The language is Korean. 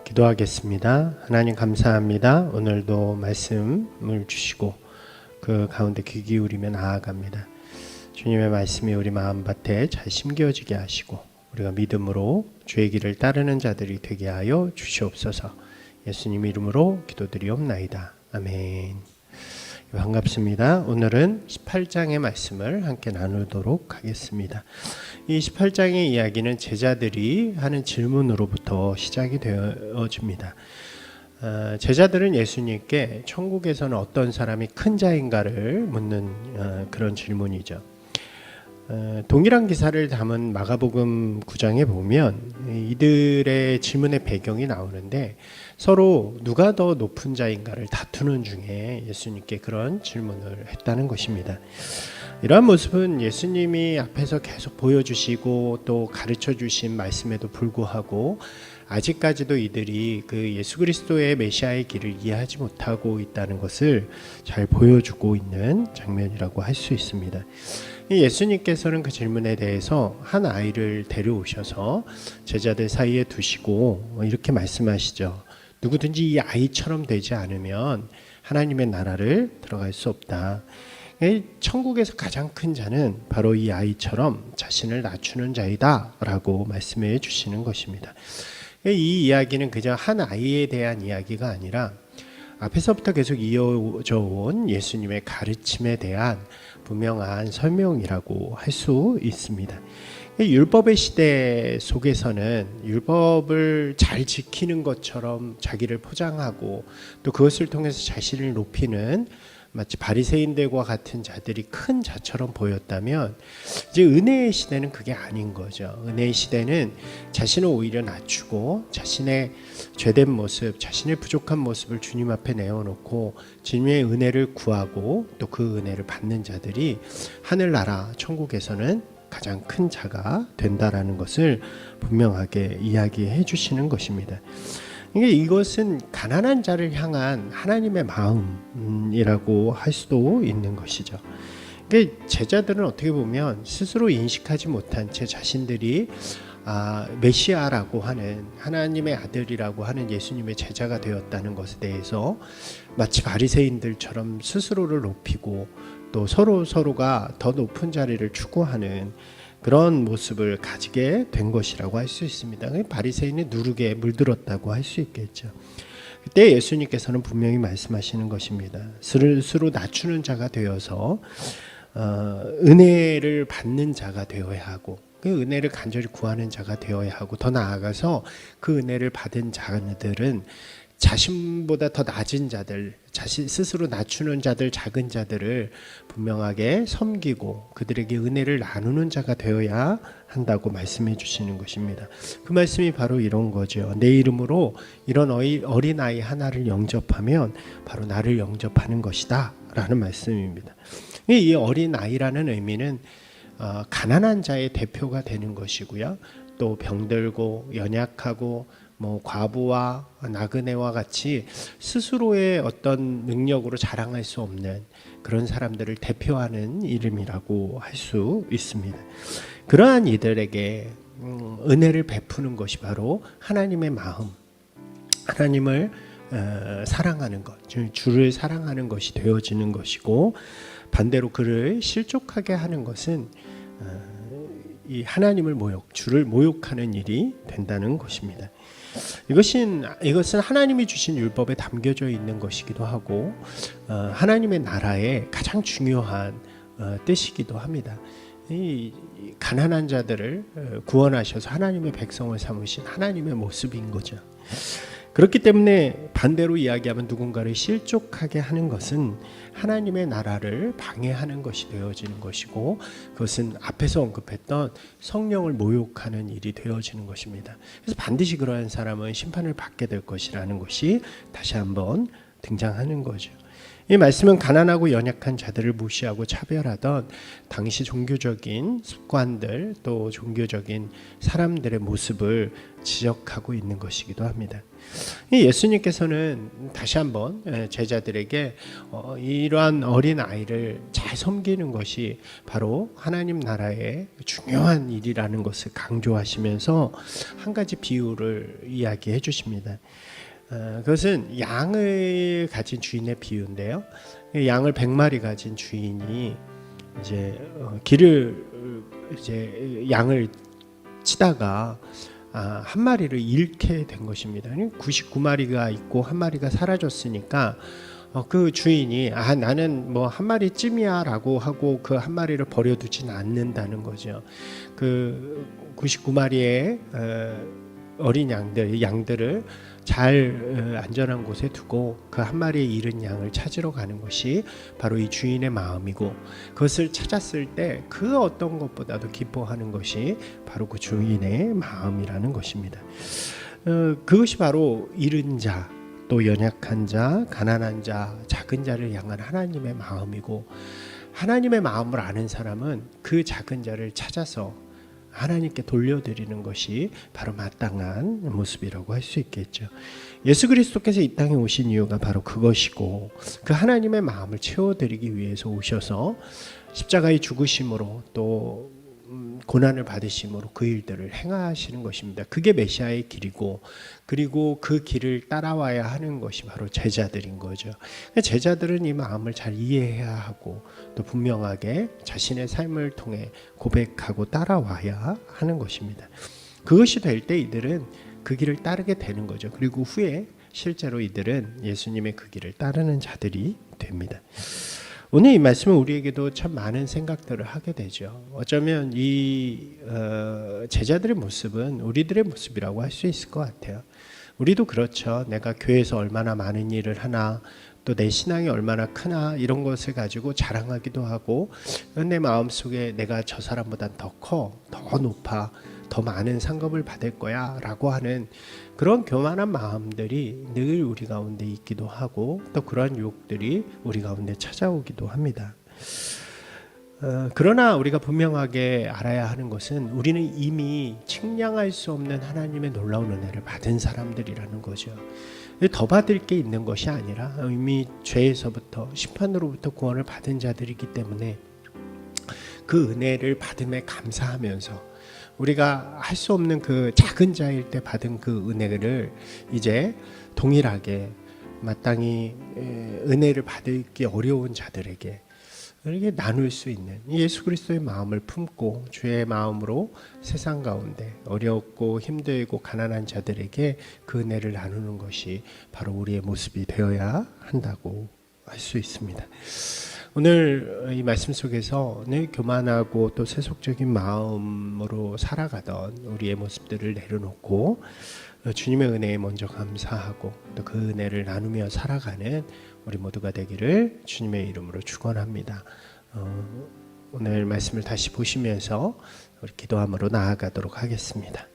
기도하겠습니다. 하나님 감사합니다. 오늘도 말씀을 주시고 그 가운데 귀 기울이며 나아갑니다. 주님의 말씀이 우리 마음밭에 잘 심겨지게 하시고 우리가 믿음으로 주의 길을 따르는 자들이 되게 하여 주시옵소서. 예수님 이름으로 기도드리옵나이다. 아멘. 반갑습니다. 오늘은 18장의 말씀을 함께 나누도록 하겠습니다. 이 18장의 이야기는 제자들이 하는 질문으로부터 시작이 되어집니다. 제자들은 예수님께 천국에서는 어떤 사람이 큰 자인가를 묻는 그런 질문이죠. 동일한 기사를 담은 마가복음 9장에 보면 이들의 질문의 배경이 나오는데 서로 누가 더 높은 자인가를 다투는 중에 예수님께 그런 질문을 했다는 것입니다. 이러한 모습은 예수님이 앞에서 계속 보여주시고 또 가르쳐 주신 말씀에도 불구하고 아직까지도 이들이 그 예수 그리스도의 메시아의 길을 이해하지 못하고 있다는 것을 잘 보여주고 있는 장면이라고 할 수 있습니다. 예수님께서는 그 질문에 대해서 한 아이를 데려오셔서 제자들 사이에 두시고 이렇게 말씀하시죠. 누구든지 이 아이처럼 되지 않으면 하나님의 나라를 들어갈 수 없다. 천국에서 가장 큰 자는 바로 이 아이처럼 자신을 낮추는 자이다 라고 말씀해 주시는 것입니다. 이 이야기는 그저 한 아이에 대한 이야기가 아니라 앞에서부터 계속 이어져 온 예수님의 가르침에 대한 분명한 설명이라고 할 수 있습니다. 율법의 시대 속에서는 율법을 잘 지키는 것처럼 자기를 포장하고 또 그것을 통해서 자신을 높이는 마치 바리새인들과 같은 자들이 큰 자처럼 보였다면 이제 은혜의 시대는 그게 아닌 거죠. 은혜의 시대는 자신을 오히려 낮추고 자신의 죄된 모습, 자신의 부족한 모습을 주님 앞에 내어놓고 주님의 은혜를 구하고 또 그 은혜를 받는 자들이 하늘나라 천국에서는 가장 큰 자가 된다라는 것을 분명하게 이야기해 주시는 것입니다. 이것은 가난한 자를 향한 하나님의 마음이라고 할 수도 있는 것이죠. 제자들은 어떻게 보면 스스로 인식하지 못한 채 자신들이 메시아라고 하는 하나님의 아들이라고 하는 예수님의 제자가 되었다는 것에 대해서 마치 바리새인들처럼 스스로를 높이고 또 서로가 더 높은 자리를 추구하는 그런 모습을 가지게 된 것이라고 할 수 있습니다. 바리새인의 누룩에 물들었다고 할 수 있겠죠. 그때 예수님께서는 분명히 말씀하시는 것입니다. 스스로 낮추는 자가 되어서 은혜를 받는 자가 되어야 하고 그 은혜를 간절히 구하는 자가 되어야 하고 더 나아가서 그 은혜를 받은 자들은 자신보다 더 낮은 자들, 자신 스스로 낮추는 자들, 작은 자들을 분명하게 섬기고 그들에게 은혜를 나누는 자가 되어야 한다고 말씀해 주시는 것입니다. 그 말씀이 바로 이런 거죠. 내 이름으로 이런 어린아이 하나를 영접하면 바로 나를 영접하는 것이다 라는 말씀입니다. 이 어린아이라는 의미는 가난한 자의 대표가 되는 것이고요. 또 병들고 연약하고 과부와 나그네와 같이 스스로의 어떤 능력으로 자랑할 수 없는 그런 사람들을 대표하는 이름이라고 할 수 있습니다. 그러한 이들에게 은혜를 베푸는 것이 바로 하나님의 마음, 하나님을 사랑하는 것, 주를 사랑하는 것이 되어지는 것이고 반대로 그를 실족하게 하는 것은 이 하나님을 주를 모욕하는 일이 된다는 것입니다. 이것은 하나님이 주신 율법에 담겨져 있는 것이기도 하고 하나님의 나라의 가장 중요한 뜻이기도 합니다. 이 가난한 자들을 구원하셔서 하나님의 백성을 삼으신 하나님의 모습인 거죠. 그렇기 때문에 반대로 이야기하면 누군가를 실족하게 하는 것은 하나님의 나라를 방해하는 것이 되어지는 것이고 그것은 앞에서 언급했던 성령을 모욕하는 일이 되어지는 것입니다. 그래서 반드시 그러한 사람은 심판을 받게 될 것이라는 것이 다시 한번 등장하는 거죠. 이 말씀은 가난하고 연약한 자들을 무시하고 차별하던 당시 종교적인 습관들 또 종교적인 사람들의 모습을 지적하고 있는 것이기도 합니다. 예수님께서는 다시 한번 제자들에게 이러한 어린 아이를 잘 섬기는 것이 바로 하나님 나라의 중요한 일이라는 것을 강조하시면서 한 가지 비유를 이야기해 주십니다. 그것은 양을 가진 주인의 비유인데요. 양을 100마리 가진 주인이 이제 길을 이제 양을 치다가 한 마리를 잃게 된 것입니다. 99마리가 있고 한 마리가 사라졌으니까 그 주인이 나는 뭐 한 마리쯤이야라고 하고 그 한 마리를 버려두진 않는다는 거죠. 그 99마리의 어린 양들을 잘 안전한 곳에 두고 그 한 마리의 잃은 양을 찾으러 가는 것이 바로 이 주인의 마음이고, 그것을 찾았을 때 그 어떤 것보다도 기뻐하는 것이 바로 그 주인의 마음이라는 것입니다. 그것이 바로 잃은 자, 또 연약한 자, 가난한 자, 작은 자를 향한 하나님의 마음이고, 하나님의 마음을 아는 사람은 그 작은 자를 찾아서 하나님께 돌려드리는 것이 바로 마땅한 모습이라고 할 수 있겠죠. 예수 그리스도께서 이 땅에 오신 이유가 바로 그것이고, 그 하나님의 마음을 채워드리기 위해서 오셔서 십자가의 죽으심으로 또 고난을 받으심으로 그 일들을 행하시는 것입니다. 그게 메시아의 길이고, 그리고 그 길을 따라와야 하는 것이 바로 제자들인 거죠. 제자들은 이 마음을 잘 이해해야 하고, 또 분명하게 자신의 삶을 통해 고백하고 따라와야 하는 것입니다. 그것이 될 때 이들은 그 길을 따르게 되는 거죠. 그리고 후에 실제로 이들은 예수님의 그 길을 따르는 자들이 됩니다. 오늘 이 말씀은 우리에게도 참 많은 생각들을 하게 되죠. 어쩌면 이 제자들의 모습은 우리들의 모습이라고 할 수 있을 것 같아요. 우리도 그렇죠. 내가 교회에서 얼마나 많은 일을 하나, 또 내 신앙이 얼마나 크나, 이런 것을 가지고 자랑하기도 하고, 내 마음속에 내가 저 사람보다 더 커, 더 높아, 더 많은 상급을 받을 거야 라고 하는 그런 교만한 마음들이 늘 우리 가운데 있기도 하고, 또 그러한 유혹들이 우리 가운데 찾아오기도 합니다. 그러나 우리가 분명하게 알아야 하는 것은 우리는 이미 측량할 수 없는 하나님의 놀라운 은혜를 받은 사람들이라는 거죠. 더 받을 게 있는 것이 아니라 이미 죄에서부터 심판으로부터 구원을 받은 자들이기 때문에 그 은혜를 받음에 감사하면서 우리가 할 수 없는 그 작은 자일 때 받은 그 은혜를 이제 동일하게 마땅히 은혜를 받기 어려운 자들에게 이렇게 나눌 수 있는 예수 그리스도의 마음을 품고 주의 마음으로 세상 가운데 어렵고 힘들고 가난한 자들에게 그 은혜를 나누는 것이 바로 우리의 모습이 되어야 한다고 할 수 있습니다. 오늘 이 말씀 속에서 늘 교만하고 또 세속적인 마음으로 살아가던 우리의 모습들을 내려놓고 주님의 은혜에 먼저 감사하고 또 그 은혜를 나누며 살아가는 우리 모두가 되기를 주님의 이름으로 축원합니다. 오늘 말씀을 다시 보시면서 우리 기도함으로 나아가도록 하겠습니다.